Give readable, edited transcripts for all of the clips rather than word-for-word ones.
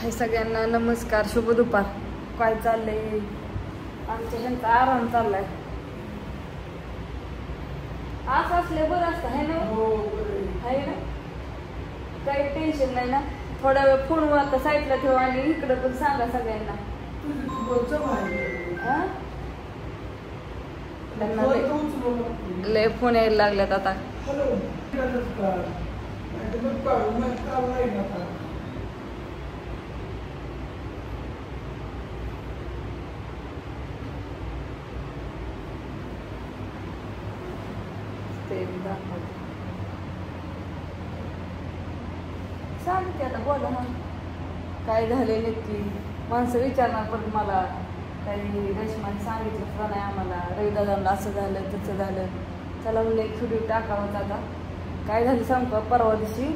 हाय सगळ्यांना नमस्कार, शुभ दुपार. काय चाललंय? आमच्या ह्यांचा आराम चाललाय. असं असले बरं असतं है ना? आहे ना, काही टेन्शन नाही ना. थोडा वेळ फोन आता साईडला ठेवा आणि इकडे पण सांगा सगळ्यांना. लय फोन यायला लागल्यात आता. सांगते आता, बोला ना काय झाले नक्की. माणसं विचारणार पण मला काही रेशमाने सांगितलं का नाही आम्हाला, रविदादांना असं झालं तसं झालं. चला म्हणलं एक व्हिडिओ टाकावं. आता काय झालं सांगू का? परवा दिवशी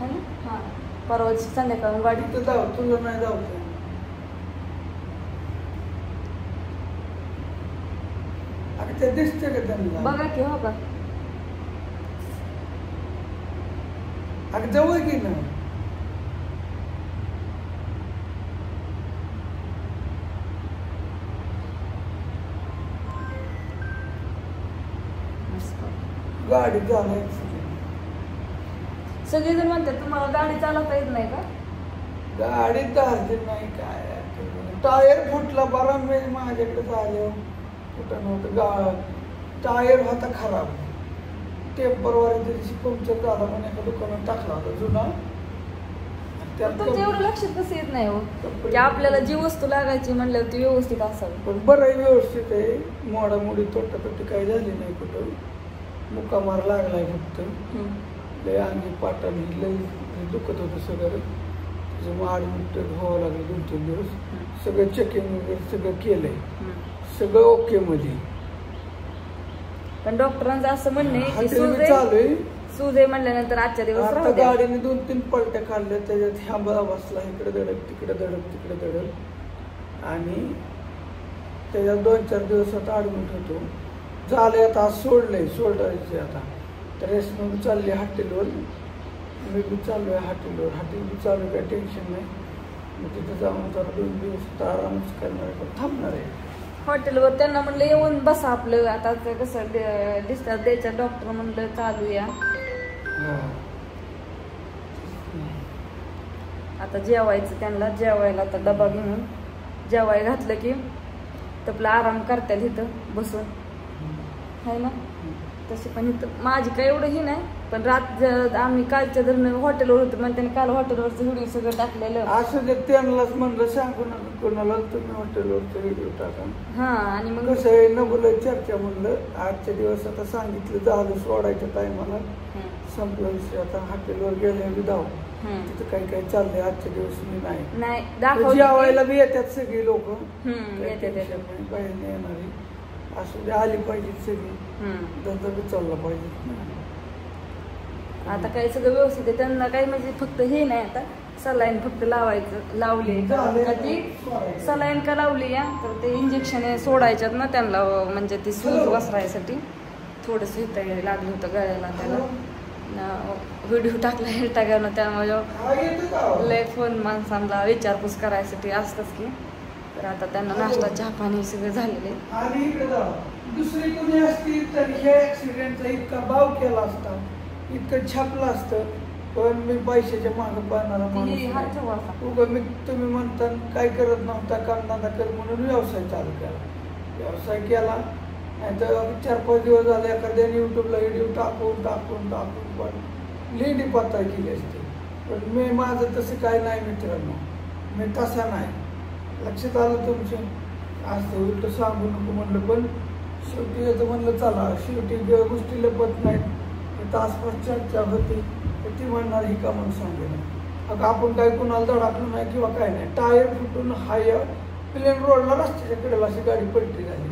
है ना, हां परवा दिवशी संध्याकाळून गाडी तर जाऊ तुला नाही जाऊ ते दिसते का त्यांना? बघा की. हो का? अगं जवळ की ना. गाडी चालवायची. सगळेजण म्हणतात तुम्हाला गाडी चालवता येत नाही का? गाडी चालते नाही काय, टायर फुटला बरा. मी माझ्याकडे झालं कुठं नव्हतं. टायर होता खराब, टेम्परवारी दिवशी पंक्चर झाला म्हणून एका दुकानात टाकला होता जुना. तुमचं एवढं लक्षात कसं येत नाही हो की आपल्याला जी वस्तू लागायची म्हणल्यावर ती व्यवस्थित असावी. पण बरं व्यवस्थित आहे, मोडामोडी तोटातोटी काही झाली नाही. कुठं मुक्कामार लागलाय फक्त. लय अंगी पाटाने लय दुखत होतं सगळं. त्याच्यामुळे ॲडमिट व्हावं लागलं 2-3 दिवस. सगळं चेकिंग वगैरे सगळं केलंय, सगळं ओके मध्ये. पण डॉक्टरांचं असं म्हणणं आहे की चालू आहे. सूज आहे म्हणल्यानंतर आजच्या दिवस गाडीने 2-3 पलट्या काढल्या. त्याच्यात थांबा बसला, इकडे धडक तिकडे धडक तिकडे धडक. आणि त्याच्यात 2-4 दिवस आता ॲडमिट होतो. झाले आता सोडायचे आता. तर रेसमध्ये चालली हॉटेलवर, मी बी चालू आहे हॉटेलवर. हॉटेल बी चालू आहे, काही टेन्शन नाही. मग तिथं जाऊन जरा 2 दिवस आरामच करणार आहे, पण थांबणार आहे हॉटेलवर. त्यांना म्हणलं येऊन बसा आपलं. आता कसं डिस्चार्ज द्यायचं, डॉक्टर म्हणलं चालू या. आता जेवायचं त्यांना. जेवायला आता डबा घेऊन जेवाय घातलं की आपलं आराम करतात इथं बसून है ना. तसे पण इथं माझी काय एवढं ही नाही. पण आम्ही कालच्या दरम्यान हॉटेलवर होतो म्हणून त्यांनी काल हॉटेलवरचं व्हिडिओ सगळं टाकलेलं. असं ते त्यांनाच म्हणलं सांगू नका कोणाला तुम्ही हॉटेलवरचं व्हिडिओ टाका. हां आणि मग कसं आहे न बोलाय चर्चा म्हणलं. आजच्या दिवस आता सांगितलं झालं सोडायच्या टायमाला संपला विषय. आता हॉटेलवर गेले जाऊ, तिथं काही काही चाललंय आजच्या दिवस. मी नाही दाखव जेवायला बी येतात सगळी लोक, बाहेर येणारी असं ते आली पाहिजे सगळी. धंदा बी चालला पाहिजे. आता काही सगळं व्यवस्थित आहे. त्यांना काही म्हणजे फक्त हे नाही, आता सलाईन फक्त लावली. सलाईन का लावली या तर ते इंजेक्शन सोडायच्यात ना त्यांना, म्हणजे ती सूज वसरायसाठी. थोडंसं इथं लागलं होतं गळ्याला. त्याला व्हिडिओ टाकला इंस्टाग्रामला, त्यामुळे लय फोन माणसांना विचारपूस करायसाठी असतंच की. तर आता त्यांना नाश्ता चहा पाणी सगळं झालेले. आणि दुसरी कोणी असती तर हे ऍक्सिडेंटचा इतका भाव केला असता, इतकं छापलं असतं. पण मी पैशाच्या मागं पाहणारा माणूस. मी तुम्ही म्हणता काय करत नव्हता, कामधंदा कर म्हणून व्यवसाय चालू केला. नाही तर 4-5 दिवस झाले एखाद्याने युट्यूबला व्हिडिओ टाकून पण लेंडी पातळ केली असते. पण मी माझं तसं काय नाही मित्रांनो, मी तसा नाही. लक्षात आलं तुमचं? असं उलट सांगू नको म्हणलं. पण शेवटी येतं म्हणलं चला. शेवटी गोष्टी लपत नाहीत. तासभर चर्चा होती तर ती म्हणणार ही का म्हणून सांगेल. अगं आपण काय कुणाला धडाकलं नाही किंवा काय नाही. टायर फुटून हाय प्लेन रोडला रस्त्याच्या कडेला अशी गाडी पलटी झाली.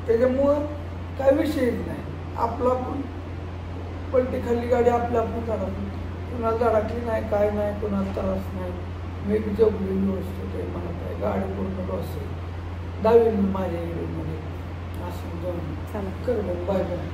त्याच्यामुळं काय विषयच नाही. आपला पण पलटी खाल्ली गाडी आपल्या आपण धडकली, कुणाला धडकली नाही काय नाही, कुणाला त्रास नाही. मी जगली व्यवस्थित आहे. मला काय गाडी पूर्ण लॉस आहे. 10वी माझ्या व्हिडिओमध्ये असं जाऊन कर. Bye bye.